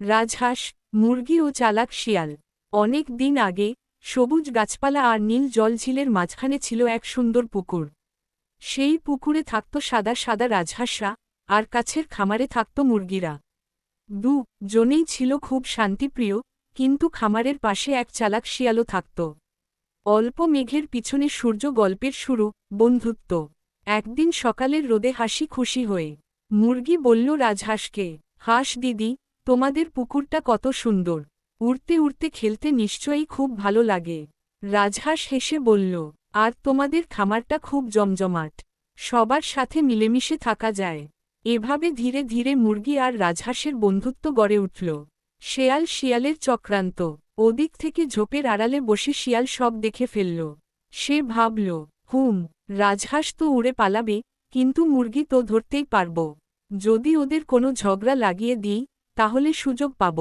রাজহাঁস, মুরগি ও চালাক শিয়াল। অনেক দিন আগে সবুজ গাছপালা আর নীল জলঝিলের মাঝখানে ছিল এক সুন্দর পুকুর। সেই পুকুরে থাকত সাদা সাদা রাজহাঁসরা, আর কাছের খামারে থাকত মুরগিরা। জনেই ছিল খুব শান্তিপ্রিয়, কিন্তু খামারের পাশে এক চালাক শিয়ালও থাকত। অল্প মেঘের পিছনে সূর্য গল্পের শুরু, বন্ধুত্ব। একদিন সকালের রোদে হাসি খুশি হয়ে মুরগি বলল রাজহাঁসকে, হাঁস দিদি, তোমাদের পুকুরটা কত সুন্দর, উড়তে উড়তে খেলতে নিশ্চয়ই খুব ভালো লাগে। রাজহাঁস হেসে বলল, আর তোমাদের খামারটা খুব জমজমাট, সবার সাথে মিলেমিশে থাকা যায়। এভাবে ধীরে ধীরে মুরগি আর রাজহাঁসের বন্ধুত্ব গড়ে উঠল। শেয়াল শিয়ালের চক্রান্ত। ওদিক থেকে ঝোপের আড়ালে বসে শিয়াল সব দেখে ফেলল। সে ভাবল, রাজহাঁস তো উড়ে পালাবে, কিন্তু মুরগি তো ধরতেই পারব। যদি ওদের কোনো ঝগড়া লাগিয়ে দিই, তাহলে সুযোগ পাব।